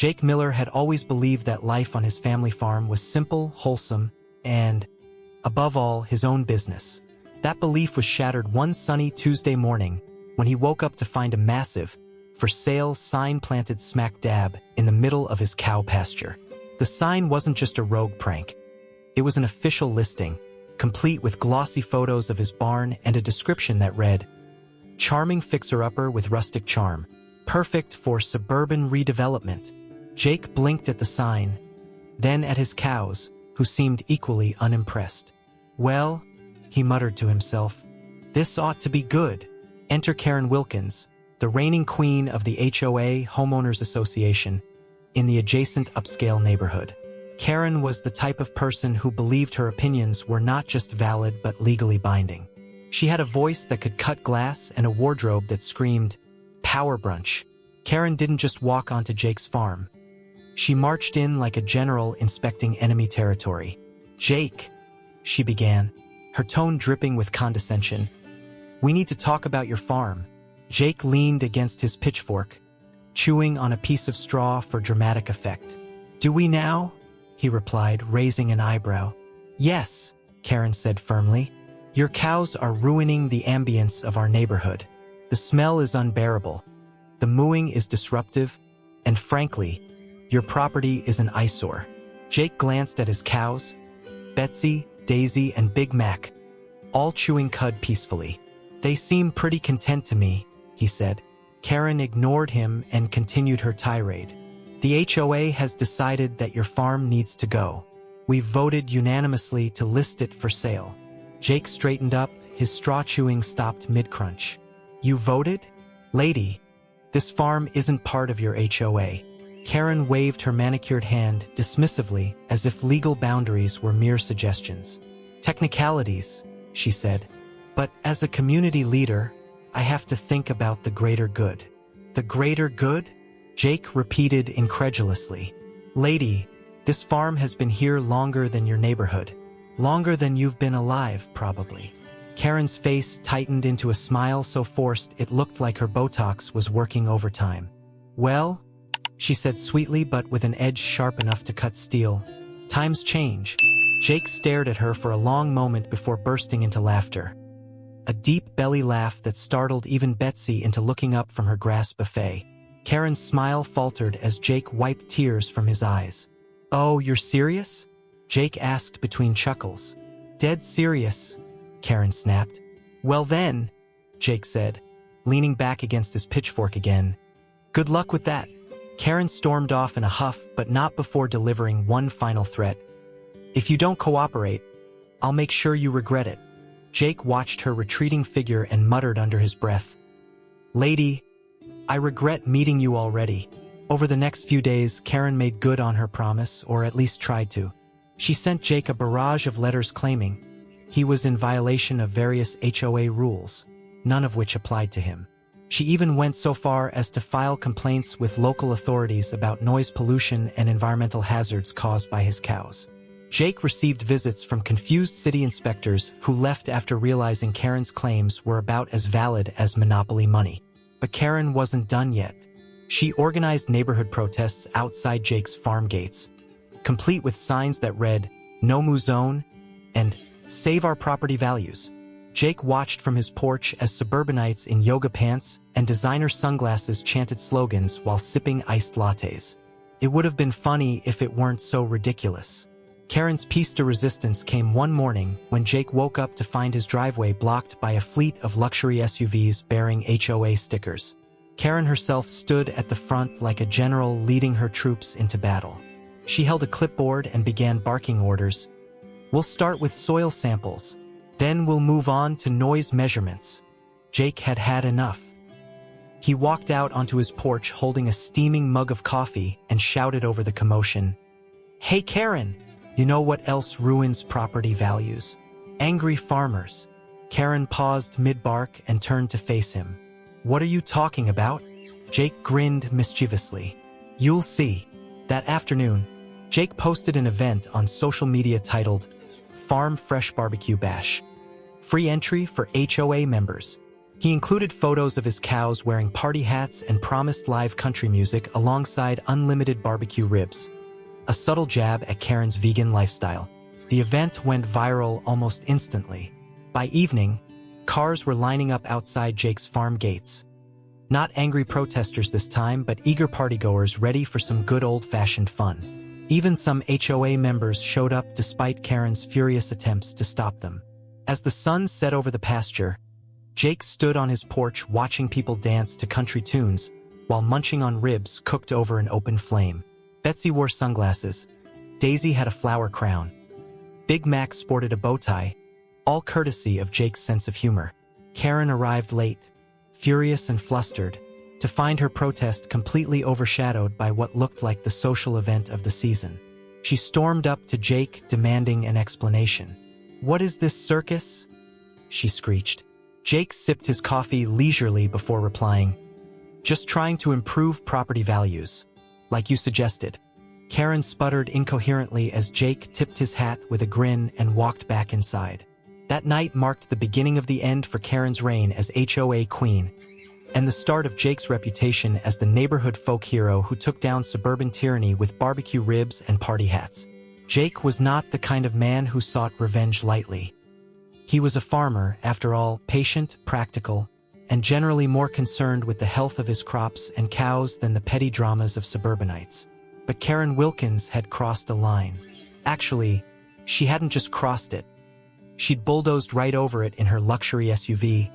Jake Miller had always believed that life on his family farm was simple, wholesome, and, above all, his own business. That belief was shattered one sunny Tuesday morning when he woke up to find a massive, for sale sign planted smack dab in the middle of his cow pasture. The sign wasn't just a rogue prank. It was an official listing, complete with glossy photos of his barn and a description that read, "Charming fixer-upper with rustic charm, perfect for suburban redevelopment." Jake blinked at the sign, then at his cows, who seemed equally unimpressed. "Well," he muttered to himself, "this ought to be good." Enter Karen Wilkins, the reigning queen of the HOA Homeowners Association, in the adjacent upscale neighborhood. Karen was the type of person who believed her opinions were not just valid but legally binding. She had a voice that could cut glass and a wardrobe that screamed, "Power brunch." Karen didn't just walk onto Jake's farm. She marched in like a general inspecting enemy territory. "Jake," she began, her tone dripping with condescension, "we need to talk about your farm." Jake leaned against his pitchfork, chewing on a piece of straw for dramatic effect. "Do we now?" he replied, raising an eyebrow. "Yes," Karen said firmly. "Your cows are ruining the ambience of our neighborhood. The smell is unbearable. The mooing is disruptive, and frankly, your property is an eyesore." Jake glanced at his cows, Betsy, Daisy, and Big Mac, all chewing cud peacefully. "They seem pretty content to me," he said. Karen ignored him and continued her tirade. "The HOA has decided that your farm needs to go. We've voted unanimously to list it for sale." Jake straightened up, his straw chewing stopped mid-crunch. "You voted? Lady, this farm isn't part of your HOA." Karen waved her manicured hand dismissively as if legal boundaries were mere suggestions. "Technicalities," she said. "But as a community leader, I have to think about the greater good." "The greater good?" Jake repeated incredulously. "Lady, this farm has been here longer than your neighborhood. Longer than you've been alive, probably." Karen's face tightened into a smile so forced it looked like her Botox was working overtime. "Well," she said sweetly but with an edge sharp enough to cut steel, "times change." Jake stared at her for a long moment before bursting into laughter. A deep belly laugh that startled even Betsy into looking up from her grass buffet. Karen's smile faltered as Jake wiped tears from his eyes. "Oh, you're serious?" Jake asked between chuckles. "Dead serious," Karen snapped. "Well then," Jake said, leaning back against his pitchfork again, "good luck with that." Karen stormed off in a huff, but not before delivering one final threat. "If you don't cooperate, I'll make sure you regret it." Jake watched her retreating figure and muttered under his breath, "Lady, I regret meeting you already." Over the next few days, Karen made good on her promise, or at least tried to. She sent Jake a barrage of letters claiming he was in violation of various HOA rules, none of which applied to him. She even went so far as to file complaints with local authorities about noise pollution and environmental hazards caused by his cows. Jake received visits from confused city inspectors who left after realizing Karen's claims were about as valid as monopoly money. But Karen wasn't done yet. She organized neighborhood protests outside Jake's farm gates, complete with signs that read, "No Moo Zone" and "Save Our Property Values." Jake watched from his porch as suburbanites in yoga pants and designer sunglasses chanted slogans while sipping iced lattes. It would have been funny if it weren't so ridiculous. Karen's piece de resistance came one morning when Jake woke up to find his driveway blocked by a fleet of luxury SUVs bearing HOA stickers. Karen herself stood at the front like a general leading her troops into battle. She held a clipboard and began barking orders. "We'll start with soil samples. Then we'll move on to noise measurements." Jake had had enough. He walked out onto his porch holding a steaming mug of coffee and shouted over the commotion, "Hey Karen! You know what else ruins property values? Angry farmers." Karen paused mid-bark and turned to face him. "What are you talking about?" Jake grinned mischievously. "You'll see." That afternoon, Jake posted an event on social media titled Farm Fresh Barbecue Bash. Free entry for HOA members. He included photos of his cows wearing party hats and promised live country music alongside unlimited barbecue ribs, a subtle jab at Karen's vegan lifestyle. The event went viral almost instantly. By evening, cars were lining up outside Jake's farm gates. Not angry protesters this time, but eager partygoers ready for some good old-fashioned fun. Even some HOA members showed up despite Karen's furious attempts to stop them. As the sun set over the pasture, Jake stood on his porch watching people dance to country tunes while munching on ribs cooked over an open flame. Betsy wore sunglasses. Daisy had a flower crown. Big Mac sported a bow tie, all courtesy of Jake's sense of humor. Karen arrived late, furious and flustered, to find her protest completely overshadowed by what looked like the social event of the season. She stormed up to Jake, demanding an explanation. "What is this circus?" she screeched. Jake sipped his coffee leisurely before replying, "Just trying to improve property values, like you suggested." Karen sputtered incoherently as Jake tipped his hat with a grin and walked back inside. That night marked the beginning of the end for Karen's reign as HOA queen, and the start of Jake's reputation as the neighborhood folk hero who took down suburban tyranny with barbecue ribs and party hats. Jake was not the kind of man who sought revenge lightly. He was a farmer, after all, patient, practical, and generally more concerned with the health of his crops and cows than the petty dramas of suburbanites. But Karen Wilkins had crossed a line. Actually, she hadn't just crossed it. She'd bulldozed right over it in her luxury SUV,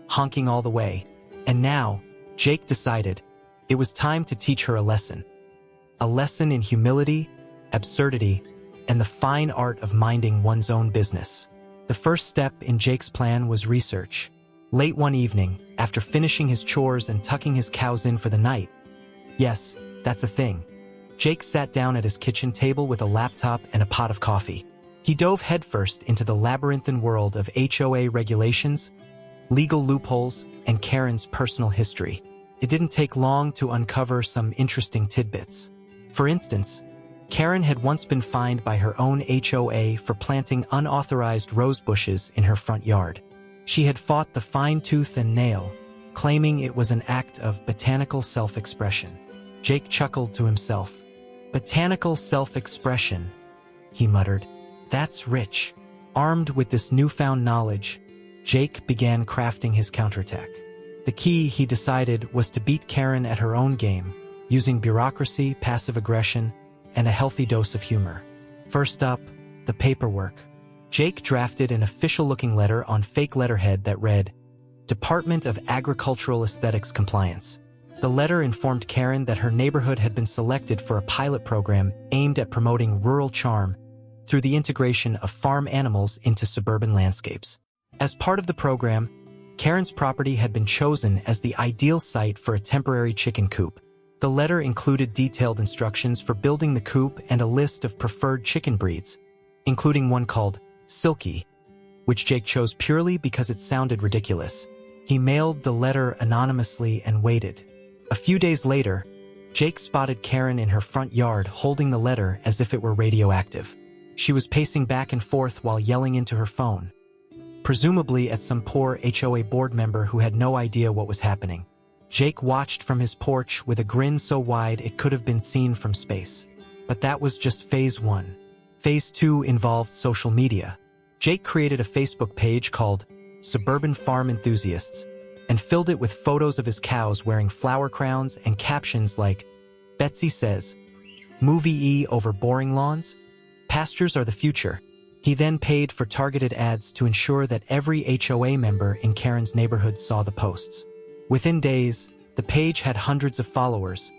honking all the way. And now, Jake decided, it was time to teach her a lesson. A lesson in humility, absurdity, and the fine art of minding one's own business. The first step in Jake's plan was research. Late one evening, after finishing his chores and tucking his cows in for the night, yes, that's a thing, Jake sat down at his kitchen table with a laptop and a pot of coffee. He dove headfirst into the labyrinthine world of HOA regulations, legal loopholes, and Karen's personal history. It didn't take long to uncover some interesting tidbits. For instance, Karen had once been fined by her own HOA for planting unauthorized rose bushes in her front yard. She had fought the fine tooth and nail, claiming it was an act of botanical self-expression. Jake chuckled to himself. "Botanical self-expression," he muttered. "That's rich." Armed with this newfound knowledge, Jake began crafting his counterattack. The key, he decided, was to beat Karen at her own game, using bureaucracy, passive aggression, and a healthy dose of humor. First up, the paperwork. Jake drafted an official-looking letter on fake letterhead that read, "Department of Agricultural Aesthetics Compliance." The letter informed Karen that her neighborhood had been selected for a pilot program aimed at promoting rural charm through the integration of farm animals into suburban landscapes. As part of the program, Karen's property had been chosen as the ideal site for a temporary chicken coop. The letter included detailed instructions for building the coop and a list of preferred chicken breeds, including one called Silky, which Jake chose purely because it sounded ridiculous. He mailed the letter anonymously and waited. A few days later, Jake spotted Karen in her front yard holding the letter as if it were radioactive. She was pacing back and forth while yelling into her phone, presumably at some poor HOA board member who had no idea what was happening. Jake watched from his porch with a grin so wide it could have been seen from space. But that was just phase 1. Phase 2 involved social media. Jake created a Facebook page called Suburban Farm Enthusiasts and filled it with photos of his cows wearing flower crowns and captions like, "Betsy says, movie E over boring lawns? Pastures are the future." He then paid for targeted ads to ensure that every HOA member in Karen's neighborhood saw the posts. Within days, the page had hundreds of followers,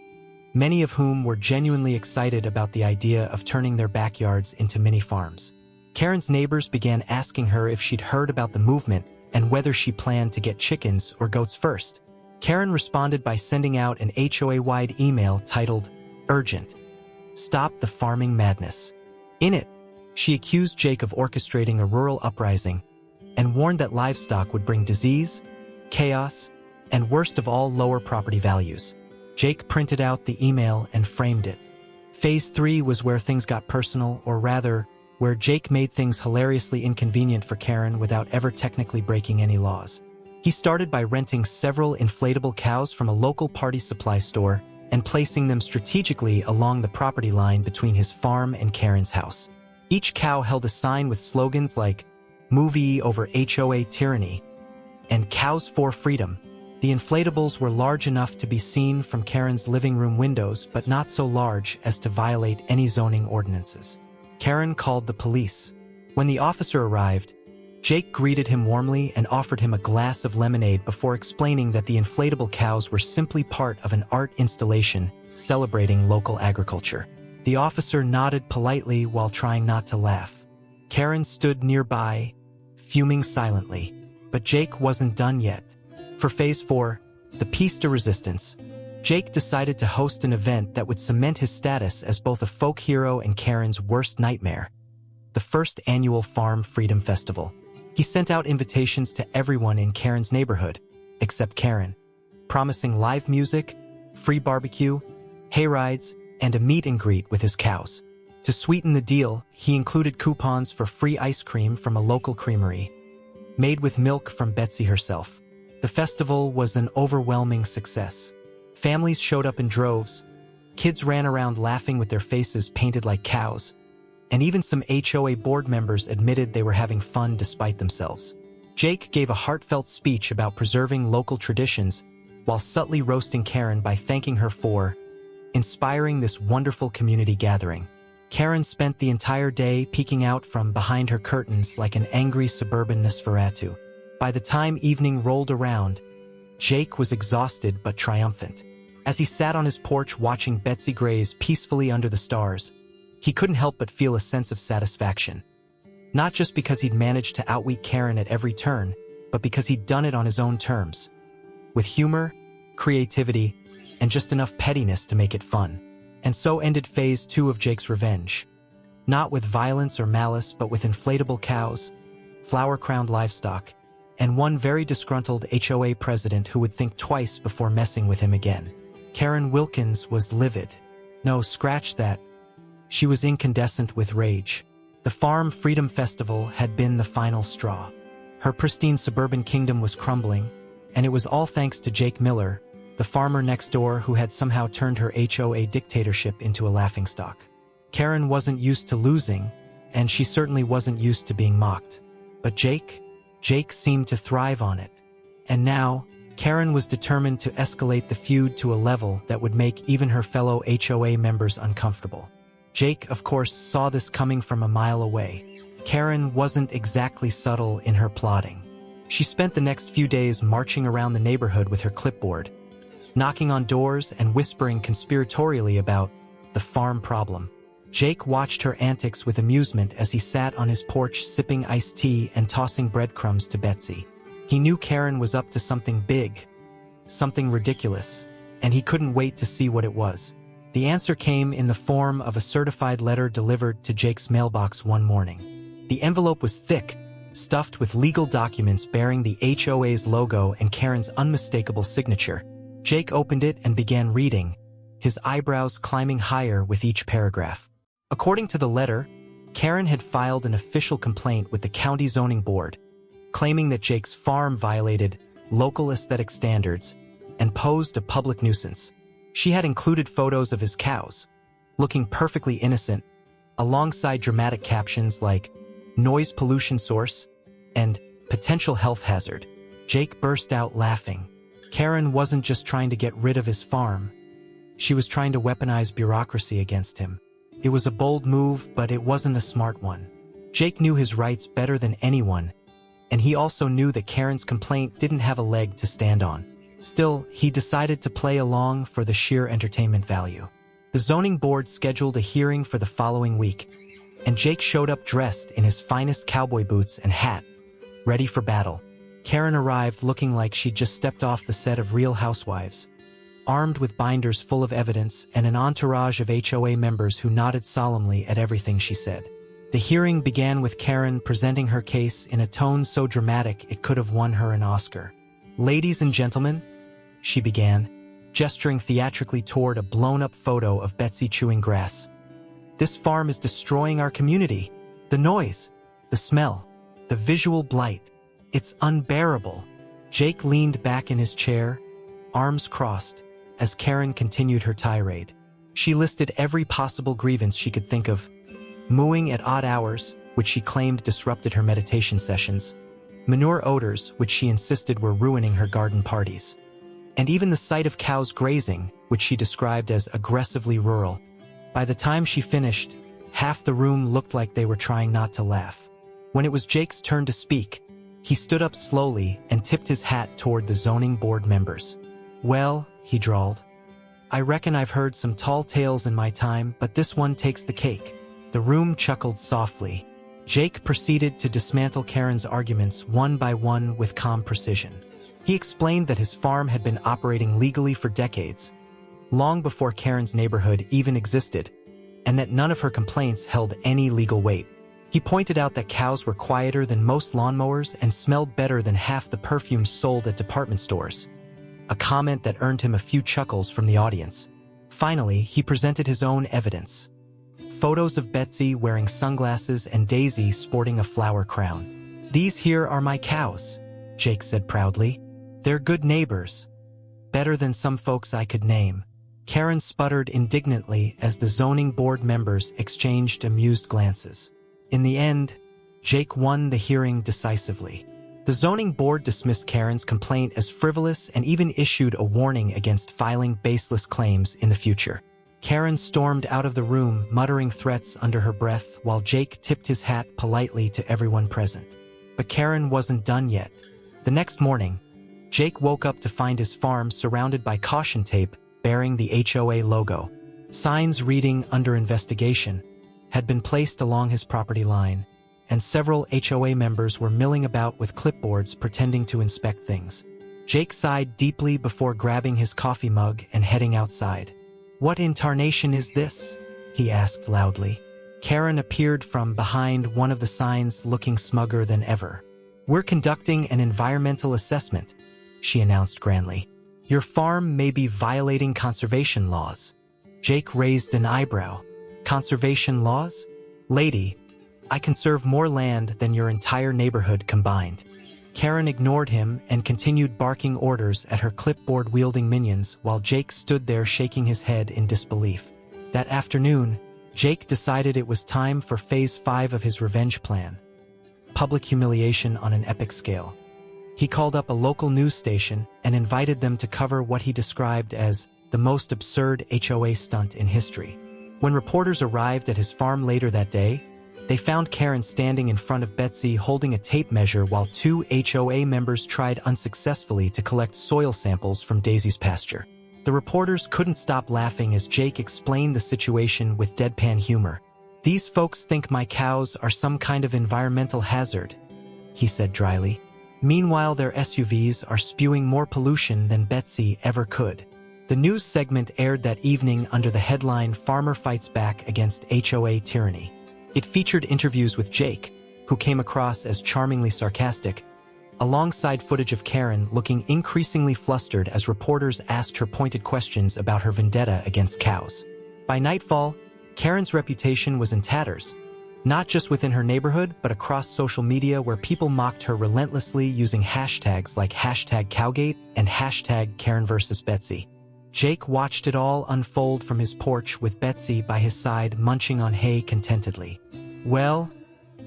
many of whom were genuinely excited about the idea of turning their backyards into mini farms. Karen's neighbors began asking her if she'd heard about the movement and whether she planned to get chickens or goats first. Karen responded by sending out an HOA-wide email titled, "Urgent. Stop the farming madness." In it, she accused Jake of orchestrating a rural uprising and warned that livestock would bring disease, chaos, and worst of all, lower property values. Jake printed out the email and framed it. Phase 3 was where things got personal, or rather, where Jake made things hilariously inconvenient for Karen without ever technically breaking any laws. He started by renting several inflatable cows from a local party supply store and placing them strategically along the property line between his farm and Karen's house. Each cow held a sign with slogans like "Movie over HOA tyranny" and "Cows for Freedom." The inflatables were large enough to be seen from Karen's living room windows, but not so large as to violate any zoning ordinances. Karen called the police. When the officer arrived, Jake greeted him warmly and offered him a glass of lemonade before explaining that the inflatable cows were simply part of an art installation celebrating local agriculture. The officer nodded politely while trying not to laugh. Karen stood nearby, fuming silently. But Jake wasn't done yet. For Phase 4, the piece de resistance, Jake decided to host an event that would cement his status as both a folk hero and Karen's worst nightmare: the first annual Farm Freedom Festival. He sent out invitations to everyone in Karen's neighborhood, except Karen, promising live music, free barbecue, hayrides, and a meet and greet with his cows. To sweeten the deal, he included coupons for free ice cream from a local creamery, made with milk from Betsy herself. The festival was an overwhelming success. Families showed up in droves, kids ran around laughing with their faces painted like cows, and even some HOA board members admitted they were having fun despite themselves. Jake gave a heartfelt speech about preserving local traditions while subtly roasting Karen by thanking her for inspiring this wonderful community gathering. Karen spent the entire day peeking out from behind her curtains like an angry suburban Nosferatu. By the time evening rolled around, Jake was exhausted but triumphant. As he sat on his porch watching Betsy graze peacefully under the stars, he couldn't help but feel a sense of satisfaction. Not just because he'd managed to outwit Karen at every turn, but because he'd done it on his own terms, with humor, creativity, and just enough pettiness to make it fun. And so ended Phase 2 of Jake's revenge. Not with violence or malice, but with inflatable cows, flower-crowned livestock, and one very disgruntled HOA president who would think twice before messing with him again. Karen Wilkins was livid. No, scratch that. She was incandescent with rage. The Farm Freedom Festival had been the final straw. Her pristine suburban kingdom was crumbling, and it was all thanks to Jake Miller, the farmer next door who had somehow turned her HOA dictatorship into a laughingstock. Karen wasn't used to losing, and she certainly wasn't used to being mocked. But Jake seemed to thrive on it. And now, Karen was determined to escalate the feud to a level that would make even her fellow HOA members uncomfortable. Jake, of course, saw this coming from a mile away. Karen wasn't exactly subtle in her plotting. She spent the next few days marching around the neighborhood with her clipboard, knocking on doors and whispering conspiratorially about the farm problem. Jake watched her antics with amusement as he sat on his porch sipping iced tea and tossing breadcrumbs to Betsy. He knew Karen was up to something big, something ridiculous, and he couldn't wait to see what it was. The answer came in the form of a certified letter delivered to Jake's mailbox one morning. The envelope was thick, stuffed with legal documents bearing the HOA's logo and Karen's unmistakable signature. Jake opened it and began reading, his eyebrows climbing higher with each paragraph. According to the letter, Karen had filed an official complaint with the county zoning board, claiming that Jake's farm violated local aesthetic standards and posed a public nuisance. She had included photos of his cows, looking perfectly innocent, alongside dramatic captions like noise pollution source and potential health hazard. Jake burst out laughing. Karen wasn't just trying to get rid of his farm. She was trying to weaponize bureaucracy against him. It was a bold move, but it wasn't a smart one. Jake knew his rights better than anyone, and he also knew that Karen's complaint didn't have a leg to stand on. Still, he decided to play along for the sheer entertainment value. The zoning board scheduled a hearing for the following week, and Jake showed up dressed in his finest cowboy boots and hat, ready for battle. Karen arrived looking like she'd just stepped off the set of Real Housewives, armed with binders full of evidence and an entourage of HOA members who nodded solemnly at everything she said. The hearing began with Karen presenting her case in a tone so dramatic it could have won her an Oscar. "Ladies and gentlemen," she began, gesturing theatrically toward a blown-up photo of Betsy chewing grass. "This farm is destroying our community. The noise, the smell, the visual blight. It's unbearable. Jake leaned back in his chair, arms crossed, as Karen continued her tirade. She listed every possible grievance she could think of: mooing at odd hours, which she claimed disrupted her meditation sessions; manure odors, which she insisted were ruining her garden parties; and even the sight of cows grazing, which she described as aggressively rural. By the time she finished, half the room looked like they were trying not to laugh. When it was Jake's turn to speak, he stood up slowly and tipped his hat toward the zoning board members. "Well," he drawled, "I reckon I've heard some tall tales in my time, but this one takes the cake." The room chuckled softly. Jake proceeded to dismantle Karen's arguments one by one with calm precision. He explained that his farm had been operating legally for decades, long before Karen's neighborhood even existed, and that none of her complaints held any legal weight. He pointed out that cows were quieter than most lawnmowers and smelled better than half the perfumes sold at department stores, a comment that earned him a few chuckles from the audience. Finally, he presented his own evidence: photos of Betsy wearing sunglasses and Daisy sporting a flower crown. "These here are my cows," Jake said proudly. "They're good neighbors. Better than some folks I could name." Karen sputtered indignantly as the zoning board members exchanged amused glances. In the end, Jake won the hearing decisively. The zoning board dismissed Karen's complaint as frivolous and even issued a warning against filing baseless claims in the future. Karen stormed out of the room, muttering threats under her breath while Jake tipped his hat politely to everyone present. But Karen wasn't done yet. The next morning, Jake woke up to find his farm surrounded by caution tape bearing the HOA logo. Signs reading "Under Investigation" had been placed along his property line, and several HOA members were milling about with clipboards pretending to inspect things. Jake sighed deeply before grabbing his coffee mug and heading outside. "What in tarnation is this?" he asked loudly. Karen appeared from behind one of the signs, looking smugger than ever. "We're conducting an environmental assessment," she announced grandly. "Your farm may be violating conservation laws." Jake raised an eyebrow. "Conservation laws? Lady, I conserve more land than your entire neighborhood combined." Karen ignored him and continued barking orders at her clipboard-wielding minions while Jake stood there shaking his head in disbelief. That afternoon, Jake decided it was time for Phase 5 of his revenge plan: public humiliation on an epic scale. He called up a local news station and invited them to cover what he described as the most absurd HOA stunt in history. When reporters arrived at his farm later that day, they found Karen standing in front of Betsy holding a tape measure while two HOA members tried unsuccessfully to collect soil samples from Daisy's pasture. The reporters couldn't stop laughing as Jake explained the situation with deadpan humor. "These folks think my cows are some kind of environmental hazard," he said dryly. "Meanwhile, their SUVs are spewing more pollution than Betsy ever could." The news segment aired that evening under the headline "Farmer Fights Back Against HOA Tyranny." It featured interviews with Jake, who came across as charmingly sarcastic, alongside footage of Karen looking increasingly flustered as reporters asked her pointed questions about her vendetta against cows. By nightfall, Karen's reputation was in tatters, not just within her neighborhood but across social media, where people mocked her relentlessly using hashtags like #Cowgate and #KarenVersusBetsy. Jake watched it all unfold from his porch with Betsy by his side munching on hay contentedly. "Well,"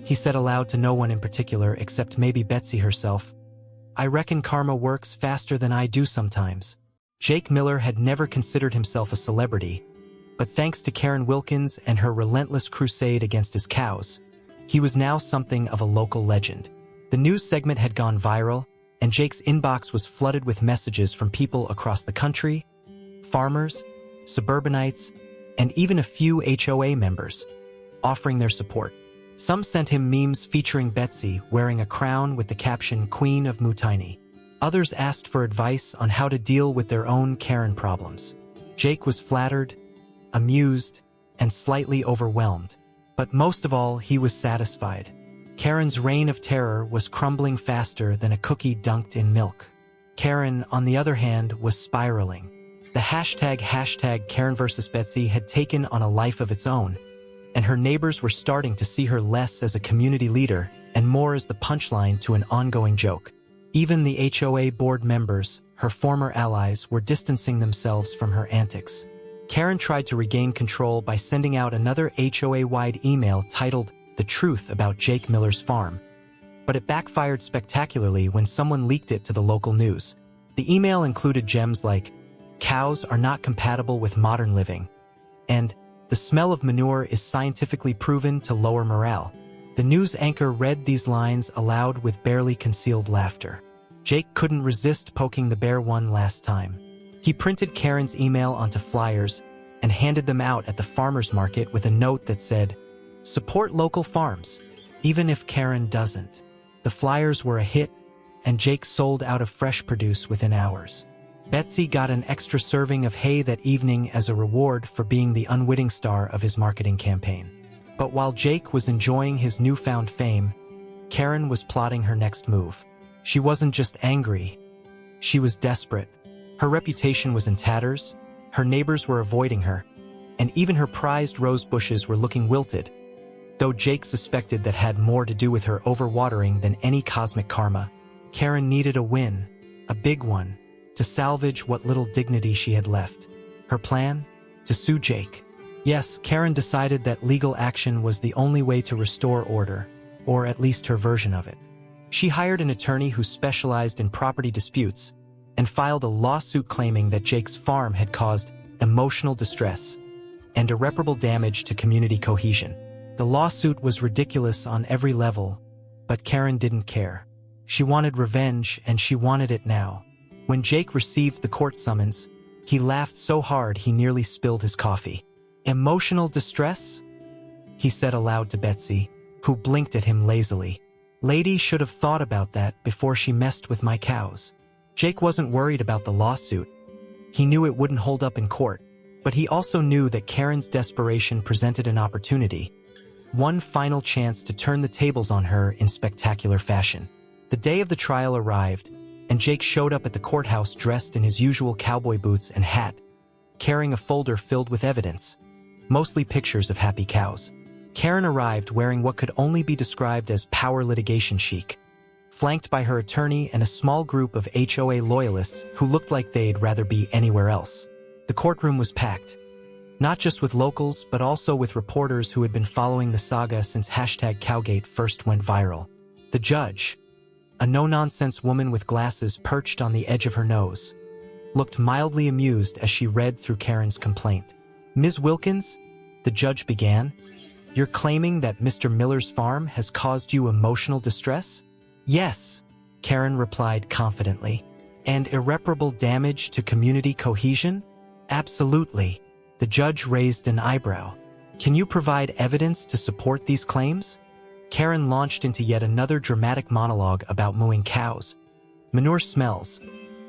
he said aloud to no one in particular except maybe Betsy herself, "I reckon karma works faster than I do sometimes." Jake Miller had never considered himself a celebrity, but thanks to Karen Wilkins and her relentless crusade against his cows, he was now something of a local legend. The news segment had gone viral, and Jake's inbox was flooded with messages from people across the country: farmers, suburbanites, and even a few HOA members, offering their support. Some sent him memes featuring Betsy wearing a crown with the caption "Queen of Mutiny." Others asked for advice on how to deal with their own Karen problems. Jake was flattered, amused, and slightly overwhelmed. But most of all, he was satisfied. Karen's reign of terror was crumbling faster than a cookie dunked in milk. Karen, on the other hand, was spiraling. The #, KarenVersusBetsy had taken on a life of its own, and her neighbors were starting to see her less as a community leader and more as the punchline to an ongoing joke. Even the HOA board members, her former allies, were distancing themselves from her antics. Karen tried to regain control by sending out another HOA-wide email titled "The Truth About Jake Miller's Farm." But it backfired spectacularly when someone leaked it to the local news. The email included gems like, "Cows are not compatible with modern living," and "The smell of manure is scientifically proven to lower morale." The news anchor read these lines aloud with barely concealed laughter. Jake couldn't resist poking the bear one last time. He printed Karen's email onto flyers and handed them out at the farmer's market with a note that said, "Support local farms, even if Karen doesn't." The flyers were a hit, and Jake sold out of fresh produce within hours. Betsy got an extra serving of hay that evening as a reward for being the unwitting star of his marketing campaign. But while Jake was enjoying his newfound fame, Karen was plotting her next move. She wasn't just angry, she was desperate. Her reputation was in tatters, her neighbors were avoiding her, and even her prized rose bushes were looking wilted, though Jake suspected that had more to do with her overwatering than any cosmic karma. Karen needed a win, a big one, to salvage what little dignity she had left. Her plan? To sue Jake. Yes, Karen decided that legal action was the only way to restore order, or at least her version of it. She hired an attorney who specialized in property disputes and filed a lawsuit claiming that Jake's farm had caused emotional distress and irreparable damage to community cohesion. The lawsuit was ridiculous on every level, but Karen didn't care. She wanted revenge, and she wanted it now. When Jake received the court summons, he laughed so hard he nearly spilled his coffee. "Emotional distress?" he said aloud to Betsy, who blinked at him lazily. "Lady should have thought about that before she messed with my cows." Jake wasn't worried about the lawsuit. He knew it wouldn't hold up in court, but he also knew that Karen's desperation presented an opportunity. One final chance to turn the tables on her in spectacular fashion. The day of the trial arrived, and Jake showed up at the courthouse dressed in his usual cowboy boots and hat, carrying a folder filled with evidence, mostly pictures of happy cows. Karen arrived wearing what could only be described as power litigation chic, flanked by her attorney and a small group of HOA loyalists who looked like they'd rather be anywhere else. The courtroom was packed, not just with locals, but also with reporters who had been following the saga since #Cowgate first went viral. The judge, a no-nonsense woman with glasses perched on the edge of her nose, looked mildly amused as she read through Karen's complaint. "Ms. Wilkins," the judge began, "you're claiming that Mr. Miller's farm has caused you emotional distress?" "Yes," Karen replied confidently. "And irreparable damage to community cohesion?" "Absolutely." The judge raised an eyebrow. "Can you provide evidence to support these claims?" Karen launched into yet another dramatic monologue about mooing cows, manure smells,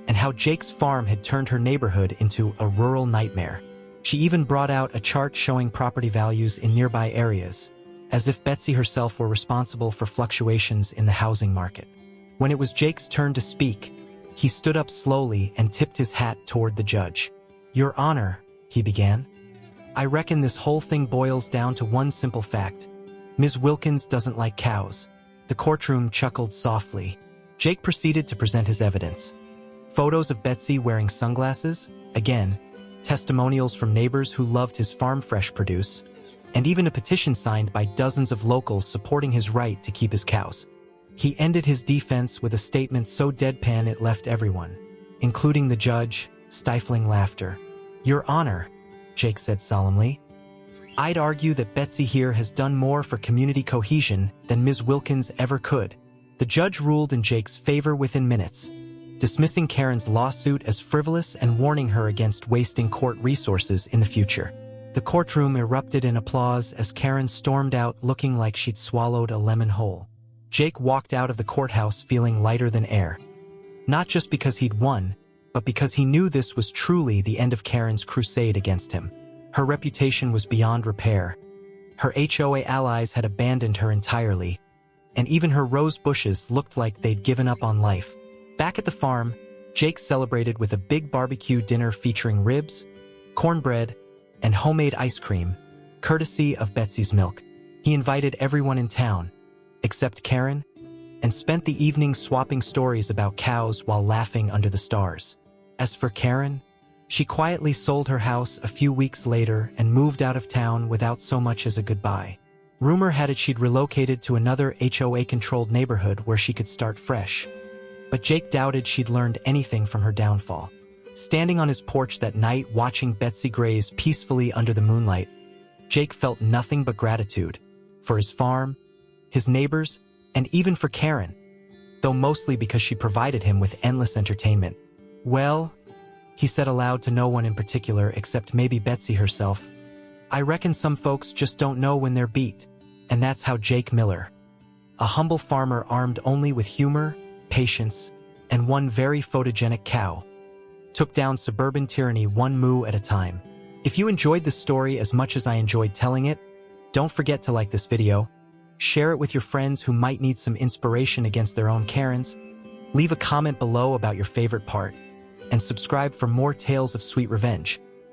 and how Jake's farm had turned her neighborhood into a rural nightmare. She even brought out a chart showing property values in nearby areas, as if Betsy herself were responsible for fluctuations in the housing market. When it was Jake's turn to speak, he stood up slowly and tipped his hat toward the judge. "Your Honor," he began, "I reckon this whole thing boils down to one simple fact. Ms. Wilkins doesn't like cows." The courtroom chuckled softly. Jake proceeded to present his evidence. Photos of Betsy wearing sunglasses, again, testimonials from neighbors who loved his farm fresh produce, and even a petition signed by dozens of locals supporting his right to keep his cows. He ended his defense with a statement so deadpan it left everyone, including the judge, stifling laughter. "Your Honor," Jake said solemnly, "I'd argue that Betsy here has done more for community cohesion than Ms. Wilkins ever could." The judge ruled in Jake's favor within minutes, dismissing Karen's lawsuit as frivolous and warning her against wasting court resources in the future. The courtroom erupted in applause as Karen stormed out looking like she'd swallowed a lemon whole. Jake walked out of the courthouse feeling lighter than air. Not just because he'd won, but because he knew this was truly the end of Karen's crusade against him. Her reputation was beyond repair. Her HOA allies had abandoned her entirely, and even her rose bushes looked like they'd given up on life. Back at the farm, Jake celebrated with a big barbecue dinner featuring ribs, cornbread, and homemade ice cream, courtesy of Betsy's milk. He invited everyone in town, except Karen, and spent the evening swapping stories about cows while laughing under the stars. As for Karen, she quietly sold her house a few weeks later and moved out of town without so much as a goodbye. Rumor had it she'd relocated to another HOA-controlled neighborhood where she could start fresh. But Jake doubted she'd learned anything from her downfall. Standing on his porch that night watching Betsy graze peacefully under the moonlight, Jake felt nothing but gratitude for his farm, his neighbors, and even for Karen, though mostly because she provided him with endless entertainment. "Well," he said aloud to no one in particular except maybe Betsy herself, "I reckon some folks just don't know when they're beat." And that's how Jake Miller, a humble farmer armed only with humor, patience, and one very photogenic cow, took down suburban tyranny one moo at a time. If you enjoyed this story as much as I enjoyed telling it, don't forget to like this video, share it with your friends who might need some inspiration against their own Karens, leave a comment below about your favorite part, and subscribe for more tales of sweet revenge.